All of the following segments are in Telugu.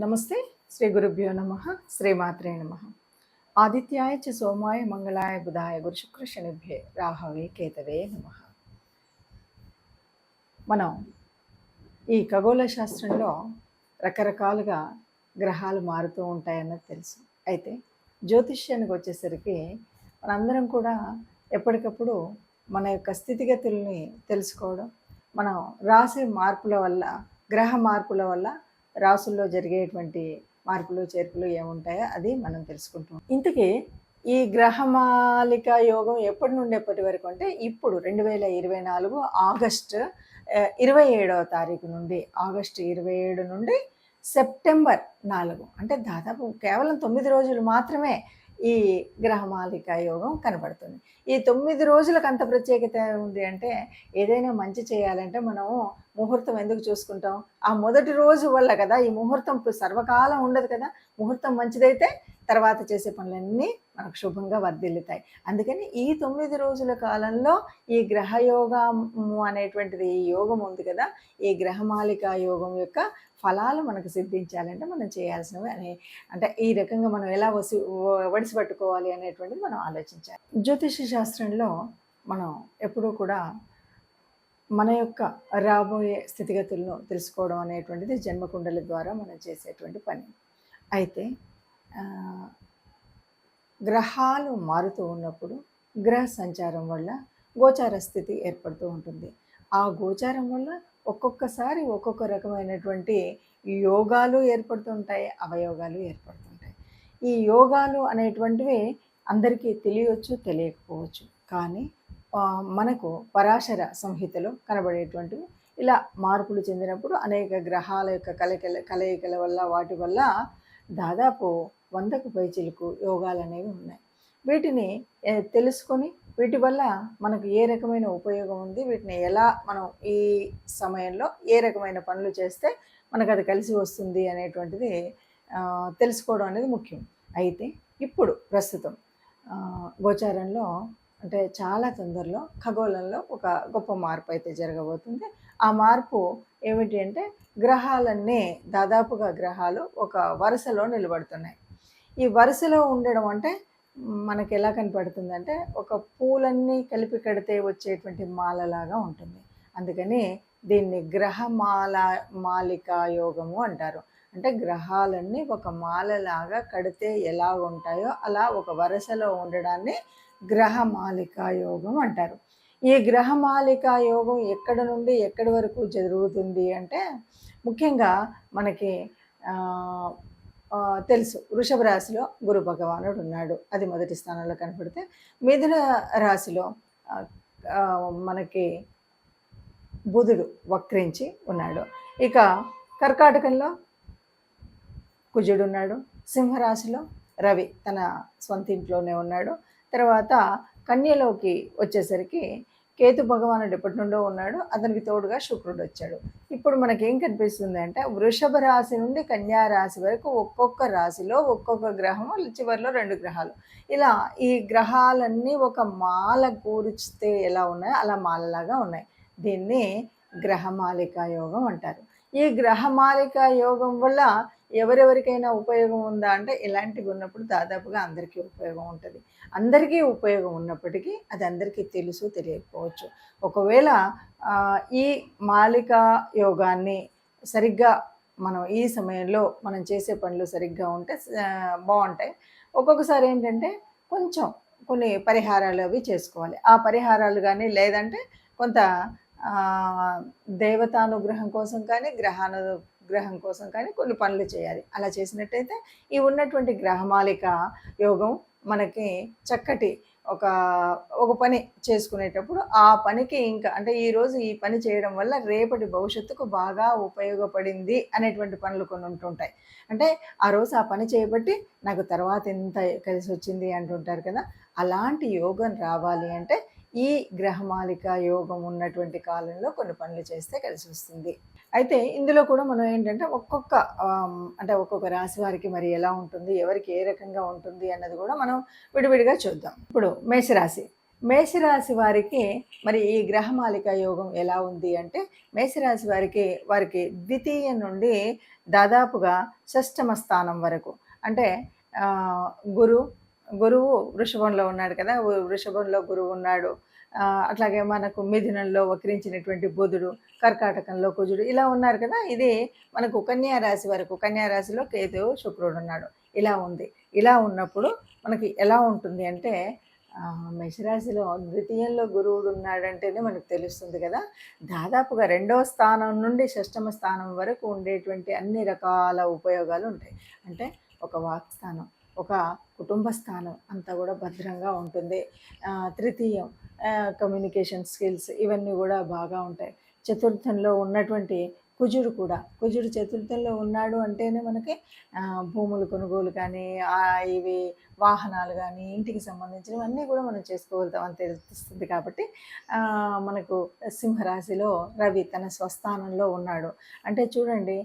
నమస్తే. శ్రీ గురుభ్యో నమ. శ్రీమాత్రే నమ. ఆదిత్యాయ చ సోమాయ మంగళాయ బుధాయ గురు శుక్ర శనిభ్యే రాహవే కేతవే నమ. మనం ఈ ఖగోళ శాస్త్రంలో రకరకాలుగా గ్రహాలు మారుతూ ఉంటాయన్నది తెలుసు. అయితే జ్యోతిష్యానికి వచ్చేసరికి మనందరం కూడా ఎప్పటికప్పుడు మన యొక్క స్థితిగతుల్ని తెలుసుకోవడం, మనం రాసే మార్పుల వల్ల, గ్రహ మార్పుల వల్ల రాసుల్లో జరిగేటువంటి మార్పులు చేర్పులు ఏముంటాయో అది మనం తెలుసుకుంటాం. ఇంతకీ ఈ గ్రహమాలిక యోగం ఎప్పటి నుండి ఎప్పటి వరకు అంటే ఇప్పుడు 2024 ఆగస్టు 27వ తారీఖు నుండి, ఆగస్టు 27 నుండి సెప్టెంబర్ 4 అంటే దాదాపు కేవలం 9 రోజులు మాత్రమే ఈ గ్రహమాలిక యోగం కనబడుతుంది. ఈ 9 రోజులకు అంత ప్రత్యేకత ఉంది అంటే, ఏదైనా మంచి చేయాలంటే మనము ముహూర్తం ఎందుకు చూసుకుంటాం? ఆ మొదటి రోజు వల్ల కదా. ఈ ముహూర్తం సర్వకాలం ఉండదు కదా. ముహూర్తం మంచిదైతే తర్వాత చేసే పనులన్నీ మనకు శుభంగా వర్ధిల్లుతాయి. అందుకని ఈ 9 రోజుల కాలంలో ఈ గ్రహయోగము అనేటువంటిది, ఈ యోగం ఉంది కదా, ఈ గ్రహమాలిక యోగం యొక్క ఫలాలు మనకు సిద్ధించాలంటే మనం చేయాల్సినవి అంటే ఈ రకంగా మనం ఎలా వడిసి పట్టుకోవాలి అనేటువంటిది మనం ఆలోచించాలి. జ్యోతిష శాస్త్రంలో మనం ఎప్పుడూ కూడా మన యొక్క రాబోయే స్థితిగతులను తెలుసుకోవడం అనేటువంటిది జన్మకుండలి ద్వారా మనం చేసేటువంటి పని. అయితే గ్రహాలు మారుతూ ఉన్నప్పుడు గ్రహ సంచారం వల్ల గోచార స్థితి ఏర్పడుతూ ఉంటుంది. ఆ గోచారం వల్ల ఒక్కొక్కసారి ఒక్కొక్క రకమైనటువంటి యోగాలు ఏర్పడుతుంటాయి, అవయోగాలు ఏర్పడుతుంటాయి. ఈ యోగాలు అనేటువంటివి అందరికీ తెలియవచ్చు, తెలియకపోవచ్చు. కానీ మనకు పరాశర సంహితలో కనబడేటువంటివి ఇలా మార్పులు చెందినప్పుడు అనేక గ్రహాల యొక్క కలయికల వల్ల, వాటి వల్ల దాదాపు 100కు పైచిలుకు యోగాలు అనేవి ఉన్నాయి. వీటిని తెలుసుకొని వీటి వల్ల మనకు ఏ రకమైన ఉపయోగం ఉంది, వీటిని ఎలా మనం ఈ సమయంలో ఏ రకమైన పనులు చేస్తే మనకు అది కలిసి వస్తుంది అనేటువంటిది తెలుసుకోవడం అనేది ముఖ్యం. అయితే ఇప్పుడు ప్రస్తుతం గోచారంలో అంటే చాలా తొందరలో ఖగోళంలో ఒక గొప్ప మార్పు అయితే జరగబోతుంది. ఆ మార్పు ఏమిటి అంటే, గ్రహాలన్నీ దాదాపుగా గ్రహాలు ఒక వరుసలో నిలబడుతున్నాయి. ఈ వరుసలో ఉండడం అంటే మనకి ఎలా కనపడుతుందంటే, ఒక పూలన్నీ కలిపి కడితే వచ్చేటువంటి మాలలాగా ఉంటుంది. అందుకని దీన్ని మాలికా యోగము అంటారు. అంటే గ్రహాలన్నీ ఒక మాలలాగా కడితే ఎలా ఉంటాయో అలా ఒక వరుసలో ఉండడాన్ని గ్రహమాలికా యోగం అంటారు. ఈ గ్రహమాలికా యోగం ఎక్కడ నుండి ఎక్కడి వరకు జరుగుతుంది అంటే, ముఖ్యంగా మనకి తెలుసు, వృషభ రాశిలో గురు భగవానుడు ఉన్నాడు, అది మొదటి స్థానంలో కనపడితే, మిథున రాశిలో మనకి బుధుడు వక్రించి ఉన్నాడు. ఇక కర్కాటకంలో కుజుడు ఉన్నాడు. సింహరాశిలో రవి తన సొంత ఇంట్లోనే ఉన్నాడు. తర్వాత కన్యలోకి వచ్చేసరికి కేతు భగవానుడు ఎప్పటి నుండో ఉన్నాడు, అతనికి తోడుగా శుక్రుడు వచ్చాడు. ఇప్పుడు మనకేం కనిపిస్తుంది అంటే, వృషభ రాశి నుండి కన్యా రాశి వరకు ఒక్కొక్క రాశిలో ఒక్కొక్క గ్రహము, చివరిలో 2 గ్రహాలు, ఇలా ఈ గ్రహాలన్నీ ఒక మాల కూర్చితే ఎలా ఉన్నాయో అలా మాలలాగా ఉన్నాయి. దీన్ని గ్రహమాలికా యోగం అంటారు. ఈ గ్రహమాలికా యోగం వల్ల ఎవరెవరికైనా ఉపయోగం ఉందా అంటే, ఇలాంటివి ఉన్నప్పుడు దాదాపుగా అందరికీ ఉపయోగం ఉంటుంది. అందరికీ ఉపయోగం ఉన్నప్పటికీ అది అందరికీ తెలుసు, తెలియకపోవచ్చు. ఒకవేళ ఈ మాలికా యోగాన్ని సరిగ్గా మనం ఈ సమయంలో మనం చేసే పనులు సరిగ్గా ఉంటే బాగుంటాయి. ఒక్కొక్కసారి ఏంటంటే కొన్ని పరిహారాలు అవి చేసుకోవాలి. ఆ పరిహారాలు కానీ, లేదంటే కొంత దేవతానుగ్రహం కోసం కానీ, గ్రహం కోసం కానీ కొన్ని పనులు చేయాలి. అలా చేసినట్టయితే ఈ ఉన్నటువంటి గ్రహమాలిక యోగం మనకి చక్కటి ఒక పని చేసుకునేటప్పుడు ఆ పనికి ఇంకా అంటే ఈరోజు ఈ పని చేయడం వల్ల రేపటి భవిష్యత్తుకు బాగా ఉపయోగపడింది అనేటువంటి పనులు కొన్ని ఉంటుంటాయి. అంటే ఆ రోజు ఆ పని చేయబట్టి నాకు తర్వాత ఎంత కలిసి వచ్చింది అంటుంటారు కదా. అలాంటి యోగం రావాలి అంటే ఈ గ్రహమాలిక యోగం ఉన్నటువంటి కాలంలో కొన్ని పనులు చేస్తే కలిసి వస్తుంది. అయితే ఇందులో కూడా మనం ఏంటంటే ఒక్కొక్క రాశి వారికి మరి ఎలా ఉంటుంది, ఎవరికి ఏ రకంగా ఉంటుంది అన్నది కూడా మనం విడివిడిగా చూద్దాం. ఇప్పుడు మేషరాశి, మేషరాశి వారికి మరి ఈ గ్రహమాలిక యోగం ఎలా ఉంది అంటే, మేషరాశి వారికి ద్వితీయ నుండి దాదాపుగా షష్టమ స్థానం వరకు అంటే ఆహ్, గురు గురువు వృషభంలో ఉన్నాడు కదా! వృషభంలో గురువు ఉన్నాడు. అట్లాగే మనకు మిథునంలో వక్రించినటువంటి బుధుడు, కర్కాటకంలో కుజుడు ఇలా ఉన్నారు కదా! ఇది మనకు కన్యా రాశి వరకు, కన్యా రాశిలో కేతువు, శుక్రుడున్నాడు. ఇలా ఉంది. ఇలా ఉన్నప్పుడు మనకి ఎలా ఉంటుంది అంటే మేషరాశిలో ద్వితీయంలో గురువుడు ఉన్నాడంటేనే మనకు తెలుస్తుంది కదా! దాదాపుగా రెండవ స్థానం నుండి షష్టమ స్థానం వరకు ఉండేటువంటి అన్ని రకాల ఉపయోగాలు ఉంటాయి. అంటే ఒక వాక్ స్థానం, ఒక కుటుంబ స్థానం అంతా కూడా భద్రంగా ఉంటుంది. తృతీయం కమ్యూనికేషన్ స్కిల్స్ ఇవన్నీ కూడా బాగా ఉంటాయి. చతుర్థంలో ఉన్నటువంటి కుజుడు చతుర్థంలో ఉన్నాడు అంటేనే మనకి భూములు కొనుగోలు కానీ, ఇవి వాహనాలు కానీ, ఇంటికి సంబంధించినవన్నీ కూడా మనం చేసుకోగలుగుతామని తెలుస్తుంది కాబట్టి మనకు సింహరాశిలో రవి తన స్వస్థానంలో ఉన్నాడు. అంటే చూడండి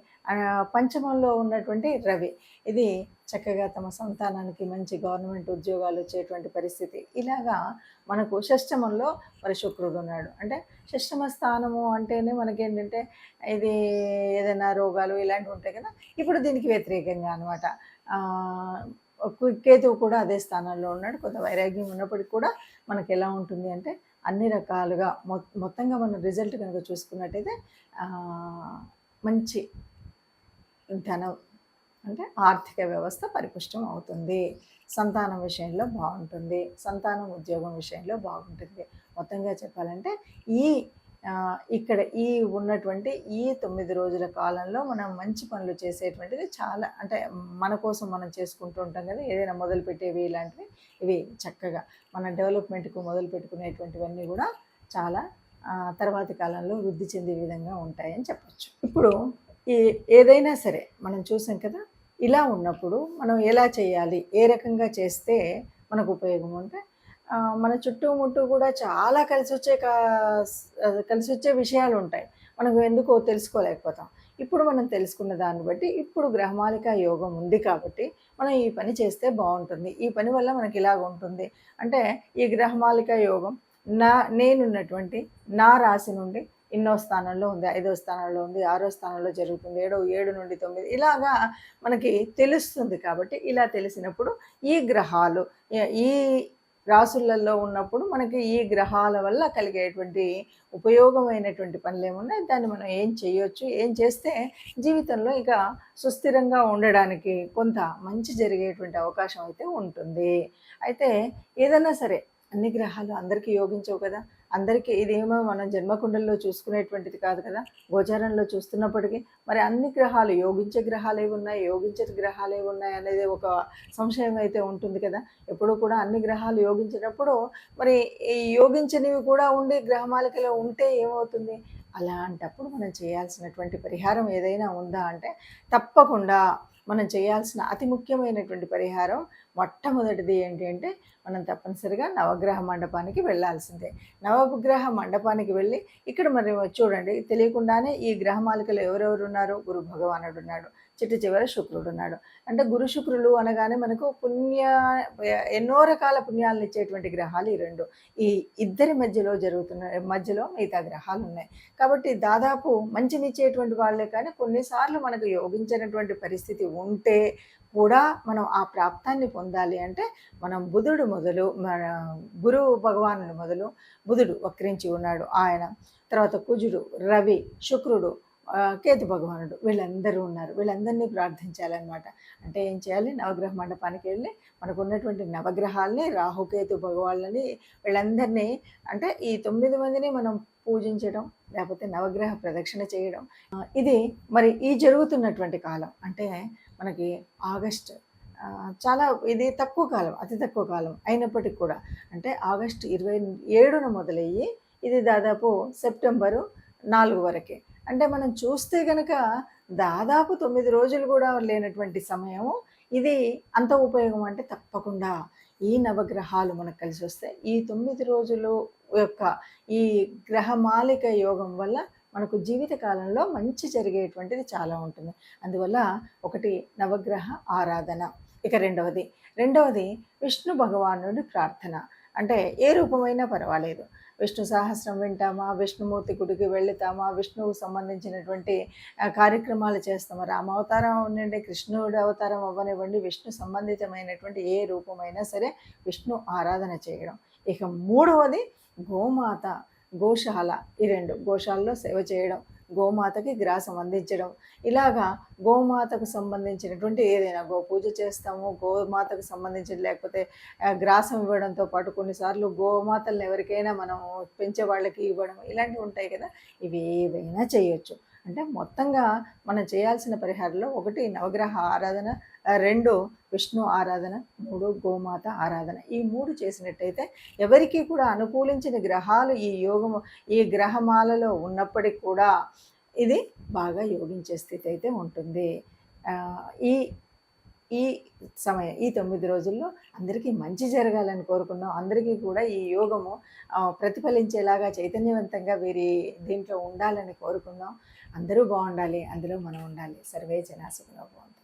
పంచమంలో ఉన్నటువంటి రవి ఇది చక్కగా తమ సంతానానికి మంచి గవర్నమెంట్ ఉద్యోగాలు వచ్చేటువంటి పరిస్థితి. ఇలాగా మనకు షష్టమంలో మరి శుక్రుడు ఉన్నాడు. అంటే షష్టమ స్థానము అంటేనే మనకేంటంటే ఇది ఏదైనా రోగాలు ఇలాంటివి ఉంటాయి కదా! ఇప్పుడు దీనికి వ్యతిరేకంగా అనమాట. కేతువు కూడా అదే స్థానంలో ఉన్నాడు. కొంత వైరాగ్యం ఉన్నప్పటికీ కూడా మనకి ఎలా ఉంటుంది అంటే అన్ని రకాలుగా మొత్తంగా మనం రిజల్ట్ కనుక చూసుకున్నట్టయితే మంచి ధనం అంటే ఆర్థిక వ్యవస్థ పరిపుష్టం అవుతుంది. సంతానం విషయంలో బాగుంటుంది. సంతానం ఉద్యోగం విషయంలో బాగుంటుంది. మొత్తంగా చెప్పాలంటే ఈ ఇక్కడ ఈ ఉన్నటువంటి ఈ 9 రోజుల కాలంలో మనం మంచి పనులు చేసేటువంటిది చాలా అంటే మన కోసం మనం చేసుకుంటూ ఉంటాం కదా! ఏదైనా మొదలుపెట్టేవి ఇలాంటివి ఇవి చక్కగా మన డెవలప్మెంట్‌కు మొదలు పెట్టుకునేటువంటివన్నీ కూడా చాలా తర్వాతి కాలంలో వృద్ధి చెందే విధంగా ఉంటాయని చెప్పొచ్చు. ఇప్పుడు ఏదైనా సరే మనం చూసాం కదా! ఇలా ఉన్నప్పుడు మనం ఎలా చేయాలి? ఏ రకంగా చేస్తే మనకు ఉపయోగం అంటే మన చుట్టుముట్టు కూడా చాలా కలిసొచ్చే విషయాలు ఉంటాయి. మనకు ఎందుకో తెలుసుకోలేకపోతాం. ఇప్పుడు మనం తెలుసుకున్న దాన్ని బట్టి ఇప్పుడు గ్రహమాలిక యోగం ఉంది కాబట్టి మనం ఈ పని చేస్తే బాగుంటుంది. ఈ పని వల్ల మనకి ఇలాగ ఉంటుంది. అంటే ఈ గ్రహమాలిక యోగం నేనున్నటువంటి నా రాశి నుండి ఇన్నో స్థానంలో ఉంది, 5వ స్థానంలో ఉంది, 6వ స్థానంలో జరుగుతుంది, 7 నుండి 9 ఇలాగా మనకి తెలుస్తుంది. కాబట్టి ఇలా తెలిసినప్పుడు ఈ గ్రహాలు ఈ రాసులలో ఉన్నప్పుడు మనకి ఈ గ్రహాల వల్ల కలిగేటువంటి ఉపయోగమైనటువంటి పనులు ఏమున్నాయి, దాన్ని మనం ఏం చేయొచ్చు, ఏం చేస్తే జీవితంలో ఇక సుస్థిరంగా ఉండడానికి కొంత మంచి జరిగేటువంటి అవకాశం అయితే ఉంటుంది. అయితే ఏదైనా సరే అన్ని గ్రహాలు అందరికీ యోగించవు కదా! అందరికీ ఇదేమో మనం జన్మకుండల్లో చూసుకునేటువంటిది కాదు కదా! గోచారంలో చూస్తున్నప్పటికీ మరి అన్ని గ్రహాలు యోగించే గ్రహాలు ఏవి ఉన్నాయి, యోగించని గ్రహాలు ఏవి ఉన్నాయి అనేది ఒక సంశయం అయితే ఉంటుంది కదా! ఎప్పుడూ కూడా అన్ని గ్రహాలు యోగించినప్పుడు మరి ఈ యోగించనివి కూడా ఉండి గ్రహమాలికలో ఉంటే ఏమవుతుంది? అలాంటప్పుడు మనం చేయాల్సినటువంటి పరిహారం ఏదైనా ఉందా అంటే తప్పకుండా మనం చేయాల్సిన అతి ముఖ్యమైనటువంటి పరిహారం మొట్టమొదటిది ఏంటి అంటే మనం తప్పనిసరిగా నవగ్రహ మండపానికి వెళ్ళాల్సిందే. నవగ్రహ మండపానికి వెళ్ళి ఇక్కడ మరి చూడండి తెలియకుండానే ఈ గ్రహమాలికలు ఎవరెవరు ఉన్నారు, గురు భగవానుడు ఉన్నాడు, చిట్ట చివర శుక్రుడు ఉన్నాడు. అంటే గురు శుక్రులు అనగానే మనకు ఎన్నో రకాల పుణ్యాలను ఇచ్చేటువంటి గ్రహాలు ఈ రెండు. ఈ ఇద్దరి మధ్యలో మిగతా గ్రహాలు ఉన్నాయి. కాబట్టి దాదాపు మంచినిచ్చేటువంటి వాళ్ళే కానీ కొన్నిసార్లు మనకు యోగించినటువంటి పరిస్థితి ఉంటే కూడా మనం ఆ ప్రాప్తాన్ని పొందాలి అంటే మనం మన గురువు భగవానుడు మొదలు బుధుడు వక్రించి ఉన్నాడు ఆయన, తర్వాత కుజుడు, రవి, శుక్రుడు, కేతు భగవానుడు వీళ్ళందరూ ఉన్నారు. వీళ్ళందరినీ ప్రార్థించాలన్నమాట. అంటే ఏం చేయాలి? నవగ్రహ మండపానికి వెళ్ళి మనకు ఉన్నటువంటి నవగ్రహాలని, రాహుకేతు భగవాళ్ళని వీళ్ళందరినీ అంటే ఈ 9 మందిని మనం పూజించడం, లేకపోతే నవగ్రహ ప్రదక్షిణ చేయడం. ఇది మరి ఈ జరుగుతున్నటువంటి కాలం అంటే మనకి ఆగస్ట్ చాలా ఇది తక్కువ కాలం, అతి తక్కువ కాలం అయినప్పటికీ కూడా అంటే ఆగస్టు 27న మొదలయ్యి ఇది దాదాపు సెప్టెంబరు 4 వరకే. అంటే మనం చూస్తే కనుక దాదాపు 9 రోజులు కూడా లేనటువంటి సమయం ఇది. అంత ఉపయోగం అంటే తప్పకుండా ఈ నవగ్రహాలు మనకు కలిసి వస్తే ఈ 9 రోజులు యొక్క ఈ గ్రహమాలిక యోగం వల్ల మనకు జీవిత కాలంలో మంచి జరిగేటువంటిది చాలా ఉంటుంది. అందువల్ల ఒకటి నవగ్రహ ఆరాధన. ఇక రెండవది విష్ణు భగవానుడి ప్రార్థన. అంటే ఏ రూపమైనా పర్వాలేదు. విష్ణు సహస్రం వింటామా, విష్ణుమూర్తి గుడికి వెళుతామా, విష్ణువుకు సంబంధించినటువంటి కార్యక్రమాలు చేస్తామా, రామావతారం అవ్వనివ్వండి, కృష్ణుడి అవతారం అవ్వనివ్వండి, విష్ణు సంబంధితమైనటువంటి ఏ రూపమైనా సరే విష్ణు ఆరాధన చేయడం. ఇక మూడవది గోమాత, గోశాల. ఈ 2 గోశాలలో సేవ చేయడం, గోమాతకి గ్రాసం అందించడం. ఇలాగా గోమాతకు సంబంధించినటువంటి ఏదైనా గోపూజ చేస్తాము, గోమాతకు సంబంధించిన లేకపోతే గ్రాసం ఇవ్వడంతో పాటు కొన్నిసార్లు గోమాతలను ఎవరికైనా మనం పెంచే వాళ్ళకి ఇవ్వడం, ఇలాంటివి ఉంటాయి కదా. ఇవి ఏవైనా చేయొచ్చు. అంటే మొత్తంగా మనం చేయాల్సిన పరిహారంలో 1 నవగ్రహ ఆరాధన, 2 విష్ణు ఆరాధన, 3 గోమాత ఆరాధన. ఈ 3 చేసినట్టయితే ఎవరికీ కూడా అనుకూలించిన గ్రహాలు ఈ గ్రహమాలలో ఉన్నప్పటికి కూడా ఇది బాగా యోగించే స్థితి అయితే ఉంటుంది. ఈ ఈ సమయం, ఈ 9 రోజుల్లో అందరికీ మంచి జరగాలని కోరుకుందాం. అందరికీ కూడా ఈ యోగము ప్రతిఫలించేలాగా చైతన్యవంతంగా వీరి దీంట్లో ఉండాలని కోరుకుందాం. అందరూ బాగుండాలి, అందులో మనం ఉండాలి. సర్వే జనా సుఖినో భవంతు.